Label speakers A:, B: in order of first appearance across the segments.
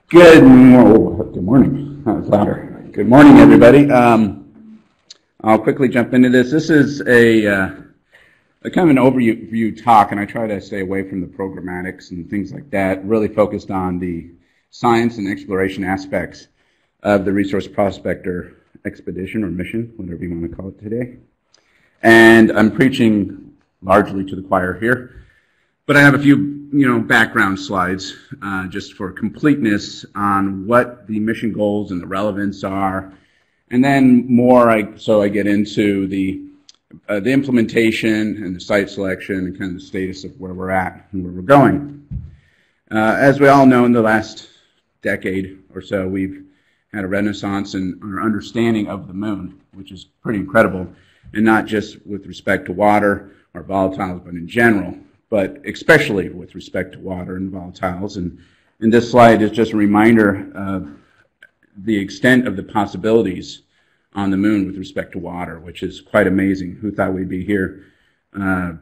A: Good morning. That was louder. Good morning, everybody. I'll quickly jump into this. This is a kind of an overview talk, and I try to stay away from the programmatics and things like that, really focused on the science and exploration aspects of the Resource Prospector expedition or mission, whatever you want to call it today. And I'm preaching largely to the choir here, but I have a few background slides just for completeness on what the mission goals and the relevance are, and then more so I get into the implementation and the site selection and kind of the status of where we're at and where we're going. As we all know, in the last decade or so, we've had a renaissance in our understanding of the moon, which is pretty incredible, and not just with respect to water or volatiles, but in general, but especially with respect to water and volatiles. And this slide is just a reminder of the extent of the possibilities on the moon with respect to water, which is quite amazing. Who thought we'd be here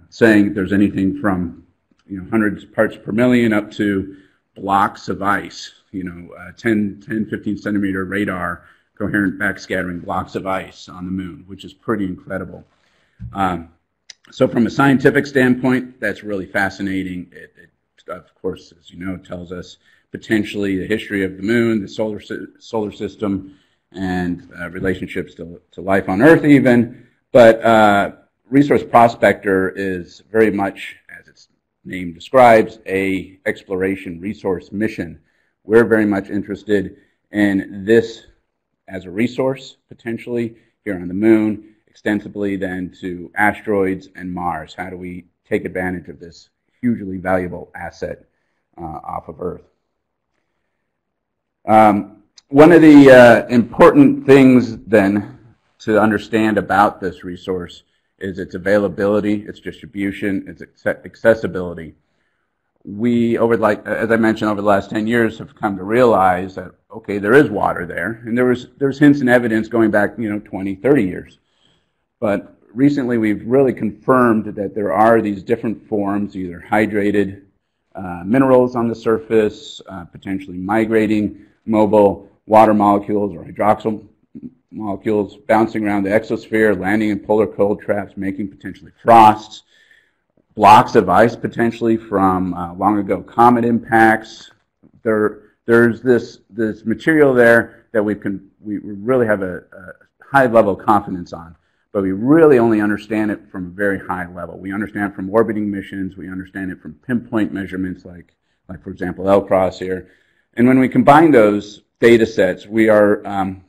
A: saying there's anything from hundreds of parts per million up to blocks of ice, 10, 15 centimeter radar coherent backscattering blocks of ice on the moon, which is pretty incredible. So from a scientific standpoint, that's really fascinating. It of course, as you know, tells us potentially the history of the moon, the solar system, and relationships to life on Earth even. But Resource Prospector is very much, as its name describes, a exploration resource mission. We're very much interested in this as a resource, potentially, here on the moon, extensively then to asteroids and Mars. How do we take advantage of this hugely valuable asset off of Earth? One of the important things then to understand about this resource is its availability, its distribution, its accessibility. We, as I mentioned, over the last 10 years have come to realize that, okay, there is water there, and there's hints and evidence going back 20, 30 years. But recently we've really confirmed that there are these different forms, either hydrated minerals on the surface, potentially migrating mobile water molecules or hydroxyl molecules bouncing around the exosphere, landing in polar cold traps, making potentially frosts, blocks of ice potentially from long ago comet impacts. There's this material there that we really have a high level of confidence on, but we really only understand it from a very high level. We understand it from orbiting missions. We understand it from pinpoint measurements like for example, L-Cross here. And when we combine those data sets, we are, I'm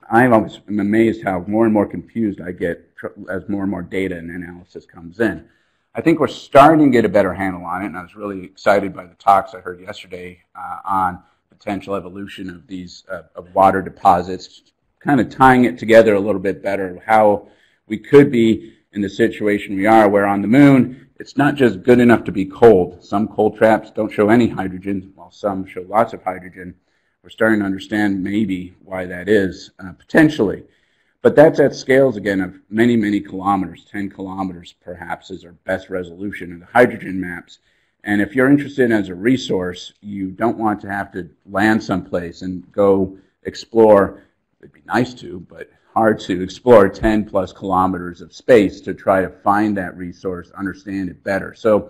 A: always amazed how more and more confused I get as more and more data and analysis comes in. I think we're starting to get a better handle on it, and I was really excited by the talks I heard yesterday on potential evolution of these of water deposits, kind of tying it together a little bit better, how we could be in the situation we are, where on the moon, it's not just good enough to be cold. Some cold traps don't show any hydrogen, while some show lots of hydrogen. We're starting to understand maybe why that is, potentially. But that's at scales, again, of many, many kilometers. 10 kilometers, perhaps, is our best resolution of the hydrogen maps. And if you're interested as a resource, you don't want to have to land someplace and go explore. It'd be nice to, but hard to explore 10 plus kilometers of space to try to find that resource, understand it better. So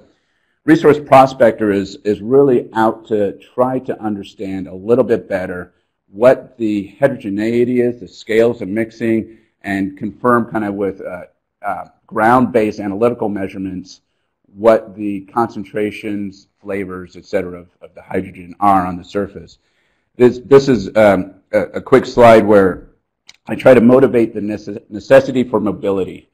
A: Resource Prospector is really out to try to understand a little bit better what the heterogeneity is, the scales of mixing, and confirm kind of with ground-based analytical measurements what the concentrations, flavors, etc. of the hydrogen are on the surface. This is a quick slide where I try to motivate the necessity for mobility.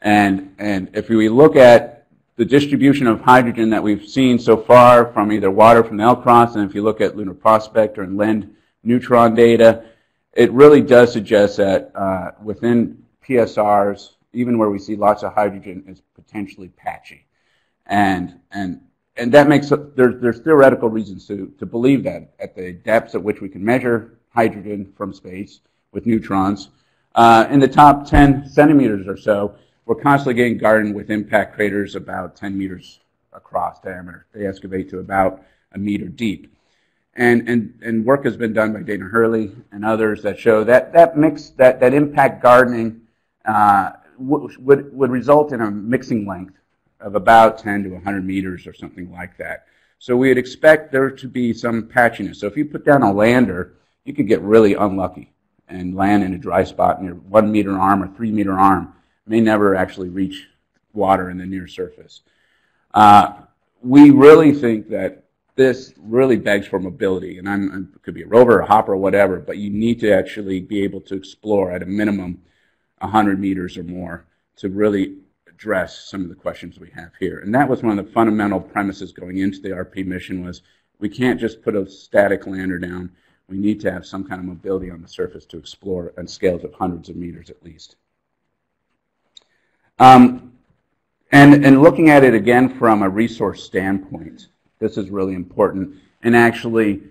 A: And if we look at the distribution of hydrogen that we've seen so far from either water from the L-Cross, and if you look at Lunar Prospector and LEND neutron data, it really does suggest that within PSRs, even where we see lots of hydrogen, is potentially patchy. And that makes, there's theoretical reasons to believe that at the depths at which we can measure hydrogen from space with neutrons. In the top 10 centimeters or so, we're constantly getting gardened with impact craters about 10 meters across diameter. They excavate to about 1 meter deep. And work has been done by Dana Hurley and others that show that that impact gardening would result in a mixing length of about 10 to 100 meters or something like that. So we would expect there to be some patchiness. So if you put down a lander, you could get really unlucky and land in a dry spot, and your 1 meter arm or 3 meter arm may never actually reach water in the near surface. We really think that this really begs for mobility, and it could be a rover, a hopper, or whatever, but you need to actually be able to explore at a minimum 100 meters or more to really address some of the questions we have here. And that was one of the fundamental premises going into the RP mission was we can't just put a static lander down. We need to have some kind of mobility on the surface to explore on scales of hundreds of meters at least. And looking at it again from a resource standpoint, this is really important, and actually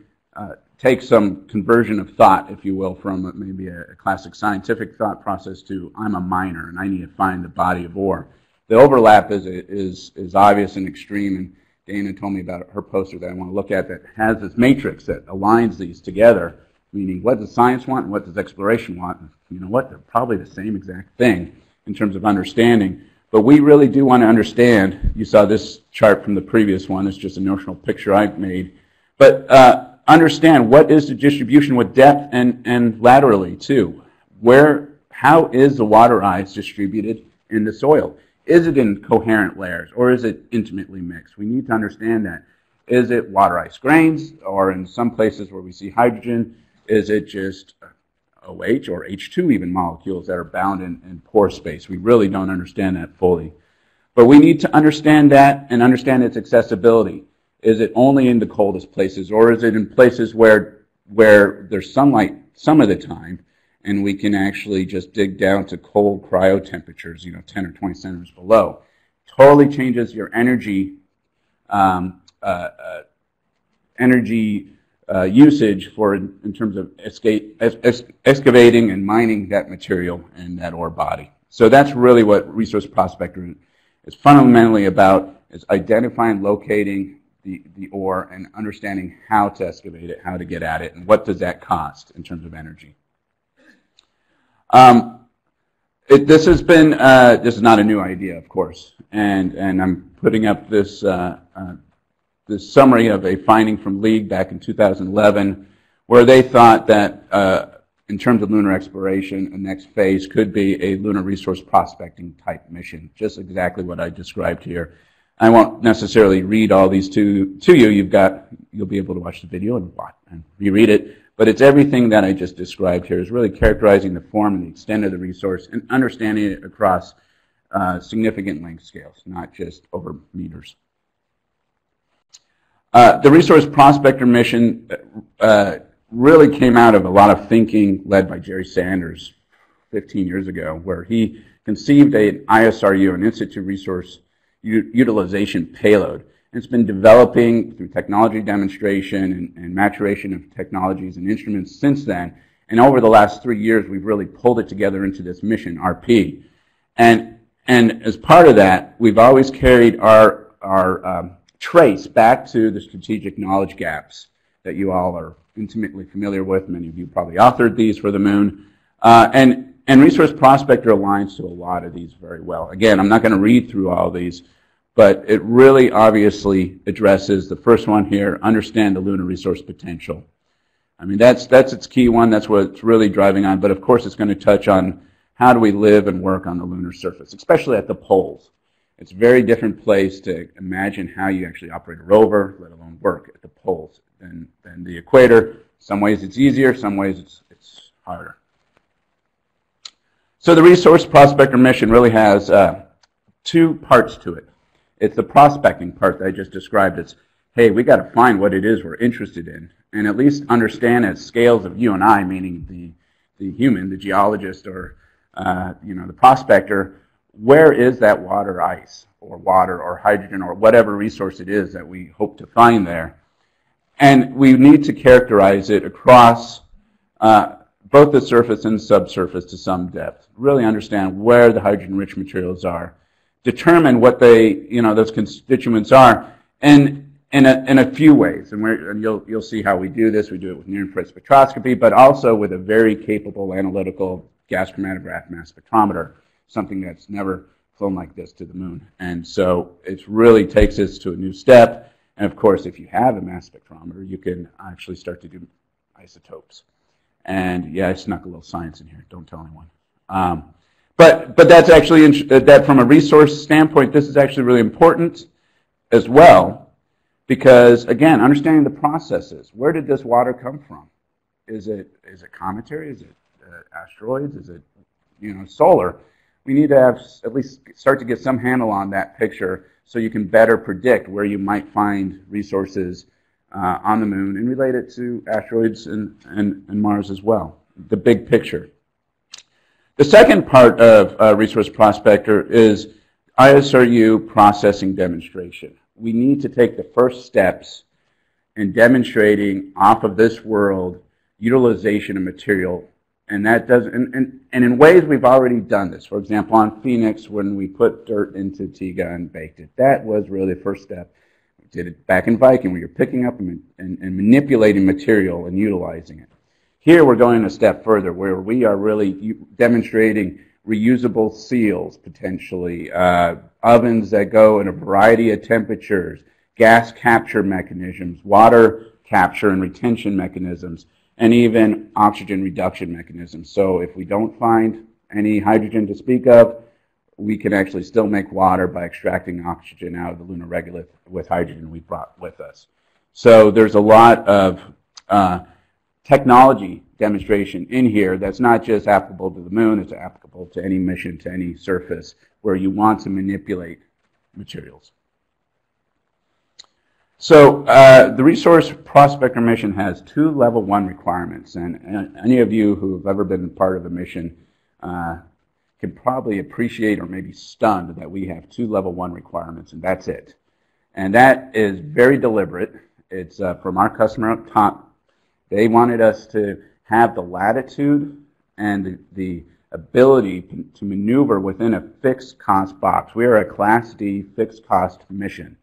A: take some conversion of thought, if you will, from maybe a classic scientific thought process to I'm a miner and I need to find the body of ore. The overlap is obvious and extreme, and Dana told me about her poster that I want to look at that has this matrix that aligns these together, meaning what does science want and what does exploration want? You know what? They're probably the same exact thing in terms of understanding. But we really do want to understand, you saw this chart from the previous one, it's just a notional picture I've made, but understand what is the distribution with depth and laterally too. How is the water ice distributed in the soil? Is it in coherent layers or is it intimately mixed? We need to understand that. Is it water ice grains, or in some places where we see hydrogen, is it just OH or H2 even molecules that are bound in pore space? We really don't understand that fully. But we need to understand that and understand its accessibility. Is it only in the coldest places, or is it in places where there's sunlight some of the time and we can actually just dig down to cold cryo temperatures, 10 or 20 centimeters below? Totally changes your energy usage in terms of excavating and mining that material and that ore body. So that's really what Resource Prospector is fundamentally about, is identifying, locating the ore and understanding how to excavate it, how to get at it, and what does that cost in terms of energy. This is not a new idea, of course, and I'm putting up this this summary of a finding from League back in 2011, where they thought that in terms of lunar exploration, the next phase could be a lunar resource prospecting type mission, just exactly what I described here. I won't necessarily read all these to you. You'll be able to watch the video and reread it. But it's everything that I just described here is really characterizing the form and the extent of the resource and understanding it across significant length scales, not just over meters. The Resource Prospector mission really came out of a lot of thinking led by Jerry Sanders 15 years ago, where he conceived an ISRU, an Institute Resource Utilization Payload. And it's been developing through technology demonstration and maturation of technologies and instruments since then. And over the last 3 years, we've really pulled it together into this mission, RP. And as part of that, we've always carried our trace back to the strategic knowledge gaps that you all are intimately familiar with. Many of you probably authored these for the moon. And Resource Prospector aligns to a lot of these very well. Again, I'm not going to read through all these, but it really obviously addresses the first one here, understand the lunar resource potential. I mean, that's its key one. That's what it's really driving on. But of course, it's going to touch on how do we live and work on the lunar surface, especially at the poles. It's a very different place to imagine how you actually operate a rover, let alone work at the poles, than the equator. Some ways it's easier, some ways it's harder. So the Resource Prospector mission really has two parts to it. It's the prospecting part that I just described. It's, hey, we got to find what it is we're interested in, and at least understand at scales of you and I, meaning the human, the geologist, or the prospector, where is that water ice, or water, or hydrogen, or whatever resource it is that we hope to find there. And we need to characterize it across both the surface and subsurface to some depth. Really understand where the hydrogen-rich materials are determine what those constituents are, and in a few ways. And you'll see how we do this. We do it with near-infrared spectroscopy, but also with a very capable analytical gas chromatograph mass spectrometer, something that's never flown like this to the moon. And so it really takes us to a new step. And of course, if you have a mass spectrometer, you can actually start to do isotopes. And yeah, I snuck a little science in here. Don't tell anyone. But that's actually, that from a resource standpoint, this is actually really important as well, because again, understanding the processes. Where did this water come from? Is it cometary? Is it asteroids? Is it solar? We need to have at least start to get some handle on that picture, so you can better predict where you might find resources on the moon and relate it to asteroids and Mars as well. The big picture. The second part of Resource Prospector is ISRU processing demonstration. We need to take the first steps in demonstrating off of this world utilization of material. And that does, and in ways we've already done this. For example, on Phoenix, when we put dirt into Tiga and baked it, that was really the first step. We did it back in Viking, where you're picking up and manipulating material and utilizing it. Here, we're going a step further, where we are really demonstrating reusable seals, potentially, ovens that go in a variety of temperatures, gas capture mechanisms, water capture and retention mechanisms, and even oxygen reduction mechanisms. So if we don't find any hydrogen to speak of, we can actually still make water by extracting oxygen out of the lunar regolith with hydrogen we brought with us. So there's a lot of technology demonstration in here that's not just applicable to the moon, it's applicable to any mission, to any surface where you want to manipulate materials. So the Resource Prospector mission has 2 level 1 requirements, and any of you who have ever been part of a mission can probably appreciate or maybe stunned that we have 2 level 1 requirements, and that's it. And that is very deliberate. It's from our customer up top. They wanted us to have the latitude and the ability to maneuver within a fixed cost box. We are a Class D fixed cost mission.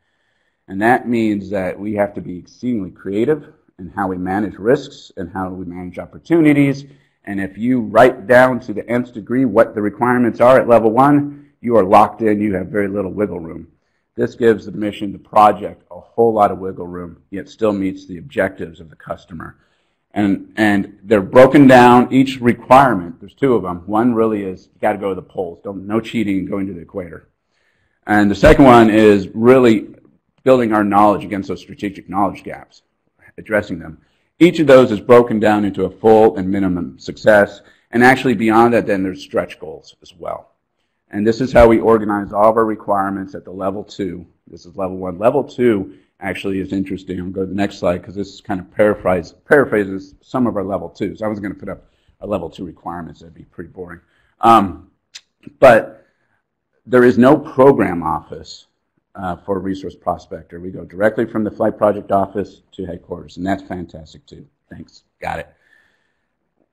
A: And that means that we have to be exceedingly creative in how we manage risks and how we manage opportunities. And if you write down to the nth degree what the requirements are at level 1, you are locked in. You have very little wiggle room. This gives the mission, the project, a whole lot of wiggle room, yet still meets the objectives of the customer. And they're broken down, each requirement. There's 2 of them. One really is, you got to go to the poles. No cheating going to the equator. And the second one is really building our knowledge against those strategic knowledge gaps, addressing them. Each of those is broken down into a full and minimum success, and actually beyond that, then there's stretch goals as well. And this is how we organize all of our requirements at the level 2. This is level 1. Level 2 actually is interesting. I'll go to the next slide because this kind of paraphrases some of our level 2s. I was going to put up our level 2 requirements. That'd be pretty boring. But there is no program office for Resource Prospector. We go directly from the Flight Project Office to headquarters, and that's fantastic too. Thanks. Got it.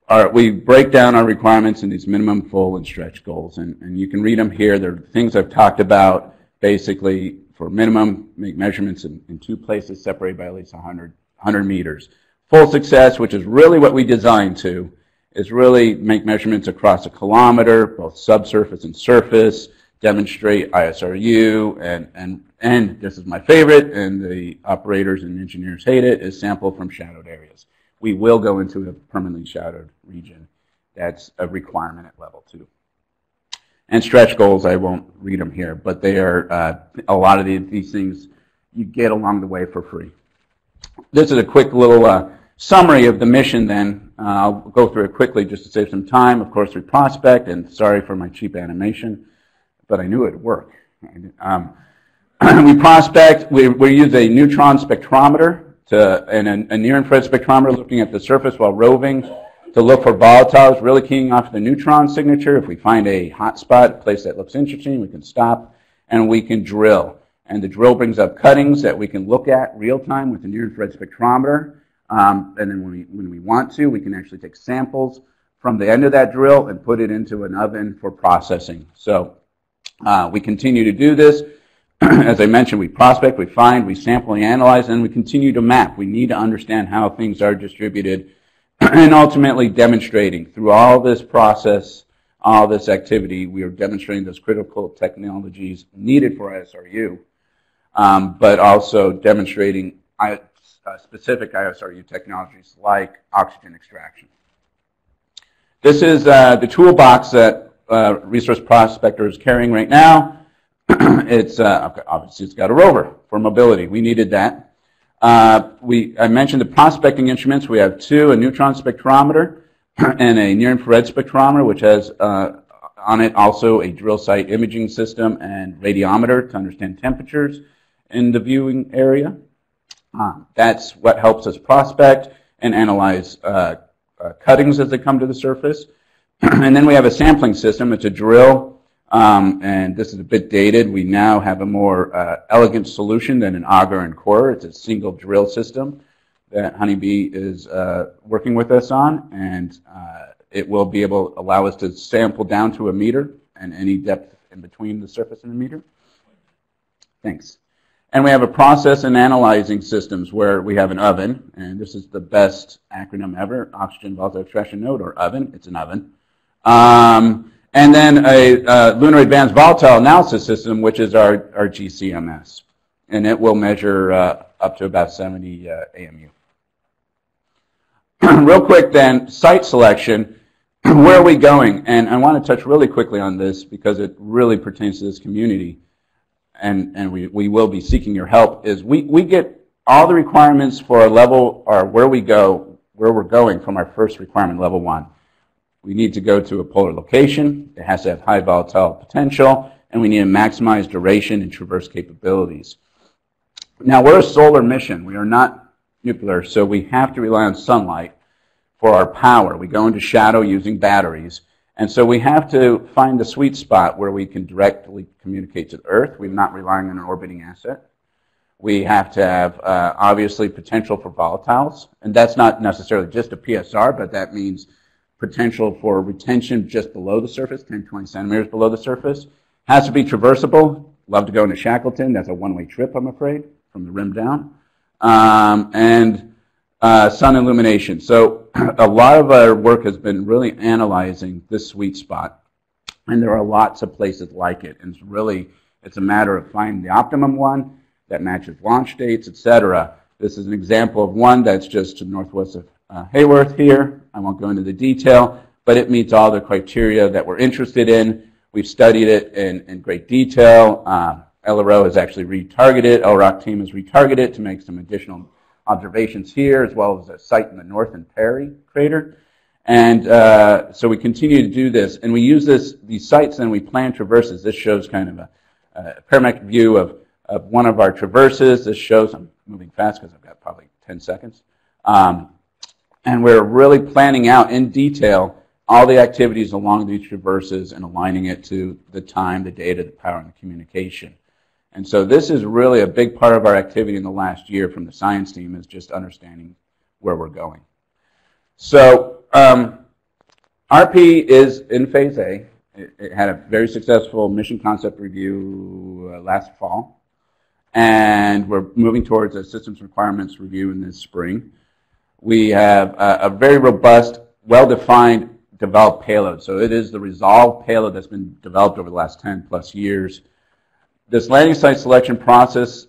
A: All right, we break down our requirements in these minimum, full, and stretch goals, and you can read them here. They're things I've talked about. Basically, for minimum, make measurements in 2 places separated by at least 100 meters. Full success, which is really what we designed to, is really make measurements across a kilometer, both subsurface and surface, demonstrate ISRU, and this is my favorite, and the operators and engineers hate it, is sample from shadowed areas. We will go into a permanently shadowed region. That's a requirement at level 2. And stretch goals, I won't read them here, but they are a lot of these things you get along the way for free. This is a quick little summary of the mission then. I'll go through it quickly just to save some time. Of course, we prospect, and sorry for my cheap animation, but I knew it would work. We prospect, we use a neutron spectrometer and a near-infrared spectrometer looking at the surface while roving to look for volatiles, really keying off the neutron signature. If we find a hot spot, a place that looks interesting, we can stop and we can drill. And the drill brings up cuttings that we can look at real time with the near-infrared spectrometer. And then when we want to, we can actually take samples from the end of that drill and put it into an oven for processing. So We continue to do this. As I mentioned, we prospect, we find, we sample and analyze, and we continue to map. We need to understand how things are distributed and ultimately demonstrating through all this process, all this activity, we are demonstrating those critical technologies needed for ISRU, but also demonstrating specific ISRU technologies like oxygen extraction. This is the toolbox that Resource Prospector is carrying right now. It's obviously it's got a rover for mobility. We needed that. I mentioned the prospecting instruments. We have two: a neutron spectrometer and a near-infrared spectrometer, which has on it also a drill site imaging system and radiometer to understand temperatures in the viewing area. That's what helps us prospect and analyze cuttings as they come to the surface. And then we have a sampling system. It's a drill. And this is a bit dated. We now have a more elegant solution than an auger and core. It's a single drill system that Honeybee is working with us on, and it will be able to allow us to sample down to a meter and any depth in between the surface and a meter. Thanks. And we have a process and analyzing systems where we have an oven, and this is the best acronym ever, Oxygen Volatile Extraction Node, or oven. It's an oven. And then a Lunar Advanced Volatile Analysis System, which is our GCMS. And it will measure up to about 70 AMU. Real quick then, site selection. Where are we going? And I want to touch really quickly on this because it really pertains to this community. And we will be seeking your help, is we get all the requirements for a level, or where we're going from our first requirement, level 1. We need to go to a polar location. It has to have high volatile potential, and we need to maximize duration and traverse capabilities. Now, we're a solar mission. We are not nuclear, so we have to rely on sunlight for our power. We go into shadow using batteries, and so we have to find the sweet spot where we can directly communicate to the Earth. We're not relying on an orbiting asset. We have to have, obviously, potential for volatiles, and that's not necessarily just a PSR, but that means potential for retention just below the surface, 10, 20 centimeters below the surface. Has to be traversable. Love to go into Shackleton. That's a one-way trip, I'm afraid, from the rim down. And sun illumination. So a lot of our work has been really analyzing this sweet spot, and there are lots of places like it. And it's a matter of finding the optimum one that matches launch dates, etc. This is an example of one that's just to the northwest of Hayworth here. I won't go into the detail, but it meets all the criteria that we're interested in. We've studied it in great detail. LRO has actually retargeted. LROC team has retargeted to make some additional observations here, as well as a site in the North and Perry crater. And so we continue to do this, and we use these sites, and we plan traverses. This shows kind of a parametric view of one of our traverses. This shows, I'm moving fast because I've got probably 10 seconds. And we're really planning out in detail all the activities along these traverses and aligning it to the time, the data, the power, and the communication. And so this is really a big part of our activity in the last year from the science team, is just understanding where we're going. So RP is in phase A. It had a very successful mission concept review last fall. And we're moving towards a systems requirements review in this spring. We have a very robust, well-defined, developed payload. So it is the resolved payload that's been developed over the last 10 plus years. This landing site selection process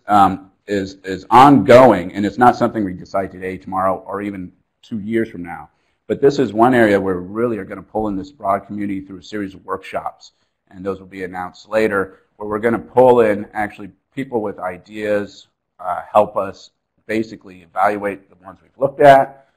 A: is ongoing, and it's not something we decide today, tomorrow, or even 2 years from now. But this is one area where we really are going to pull in this broad community through a series of workshops, and those will be announced later, where we're going to pull in actually people with ideas, help us basically evaluate the ones we've looked at.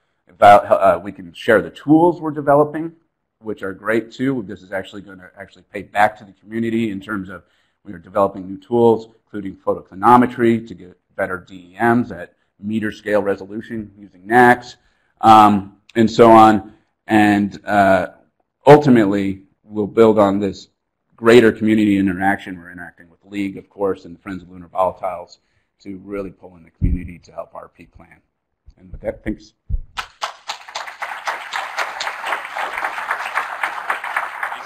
A: We can share the tools we're developing, which are great too. This is actually going to pay back to the community in terms of we are developing new tools, including photoclinometry to get better DEMs at meter scale resolution using NACs, and so on. And ultimately, we'll build on this greater community interaction. We're interacting with League, of course, and Friends of Lunar Volatiles to really pull in the community to help RP plan. And with that, thanks.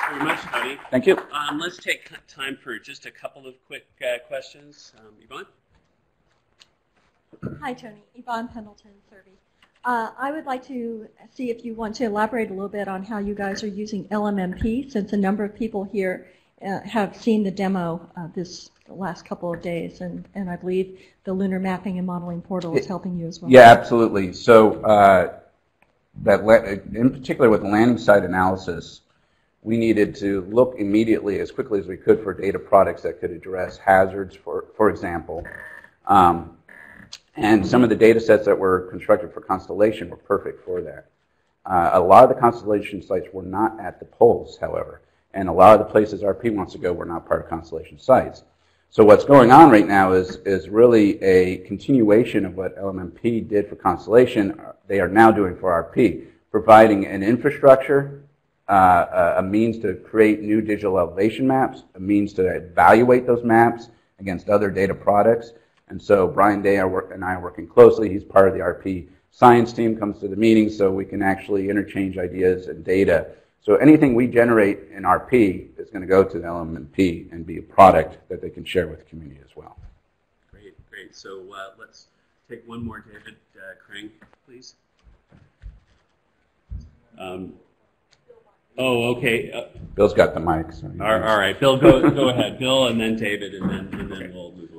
B: very much, Tony.
A: Thank you.
B: Let's take time for just a couple of quick questions. Yvonne?
C: Hi, Tony. Yvonne Pendleton, Survey. I would like to see if you want to elaborate a little bit on how you guys are using LMMP, since a number of people here have seen the demo this last couple of days, and I believe the Lunar Mapping and Modeling Portal is helping you as well.
A: Yeah, absolutely. So in particular with landing site analysis, we needed to look immediately, as quickly as we could, for data products that could address hazards, for example. And some of the data sets that were constructed for Constellation were perfect for that. A lot of the Constellation sites were not at the poles, however, and a lot of the places RP wants to go were not part of Constellation sites. So what's going on right now is really a continuation of what LMMP did for Constellation. They are now doing for RP, providing an infrastructure, a means to create new digital elevation maps, a means to evaluate those maps against other data products. And so Brian Day and I are working closely. He's part of the RP science team, comes to the meetings so we can actually interchange ideas and data. So anything we generate in RP is going to go to the LMMP and be a product that they can share with the community as well.
B: Great, great. So let's take one more, David Krang, please. Okay.
A: Bill's got the mic. So
B: all right, Bill, go ahead. Bill, and then David, and then we'll move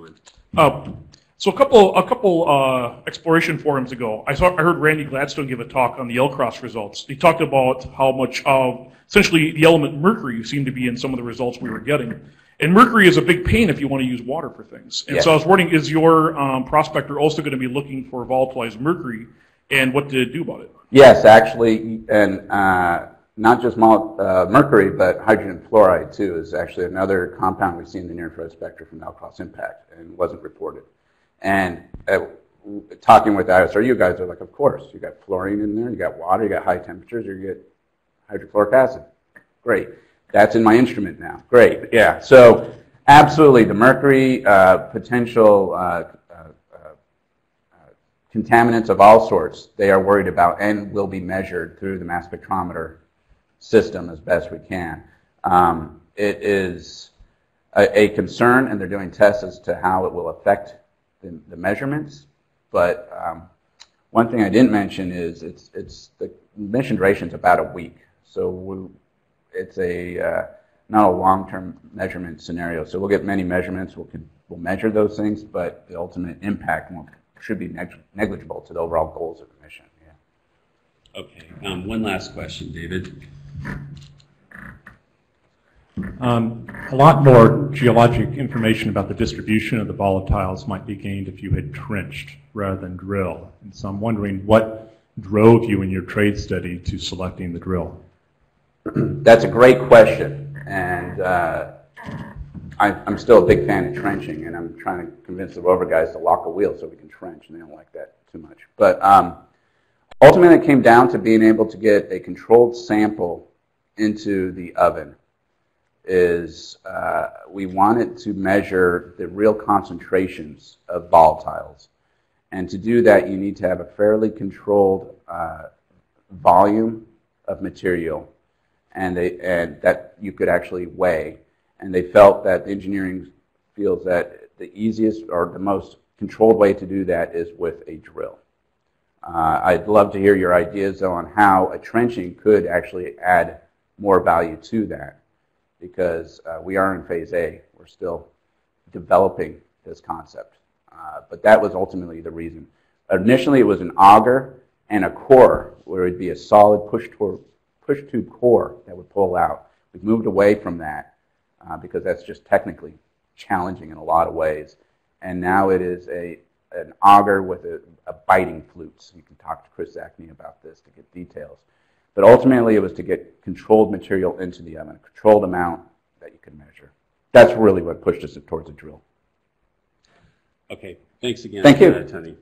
B: on.
D: So a couple exploration forums ago, I heard Randy Gladstone give a talk on the L-Cross results. He talked about how much of essentially the element mercury seemed to be in some of the results we were getting. And mercury is a big pain if you want to use water for things. And so I was wondering, is your Prospector also going to be looking for volatilized mercury, and what to do about it?
A: Yes, actually, and not just mercury, but hydrogen fluoride too is actually another compound we see in the near-infrared spectrum from L-Cross impact and wasn't reported. And talking with ISRU, you guys are like, of course, you got fluorine in there, you got water, you got high temperatures, you get hydrochloric acid. Great. That's in my instrument now. Great. Yeah. So absolutely, the mercury potential contaminants of all sorts, they are worried about and will be measured through the mass spectrometer system as best we can. It is a concern, and they're doing tests as to how it will affect the measurements. But one thing I didn't mention is the mission duration is about a week. So it's not a long-term measurement scenario. So we'll get many measurements. We'll measure those things, but the ultimate impact should be negligible to the overall goals of the mission. Yeah.
B: Okay. One last question, David.
E: A lot more geologic information about the distribution of the volatiles might be gained if you had trenched rather than drill. And so I'm wondering what drove you in your trade study to selecting the drill?
A: That's a great question, and I'm still a big fan of trenching, and I'm trying to convince the rover guys to lock a wheel so we can trench, and they don't like that too much. But ultimately it came down to being able to get a controlled sample into the oven. We wanted to measure the real concentrations of volatiles. And to do that, you need to have a fairly controlled volume of material and that you could actually weigh. And they felt that engineering feels that the easiest or the most controlled way to do that is with a drill. I'd love to hear your ideas, though, on how a trenching could actually add more value to that, because we are in phase A. We're still developing this concept. But that was ultimately the reason. Initially, it was an auger and a core, where it would be a solid push tube core that would pull out. We've moved away from that because that's just technically challenging in a lot of ways. And now it is an auger with a biting flute. So you can talk to Chris Zachney about this to get details. But ultimately, it was to get controlled material into the oven, a controlled amount that you can measure. That's really what pushed us towards a drill.
B: Okay, thanks again,
A: Thank you.
B: Tony.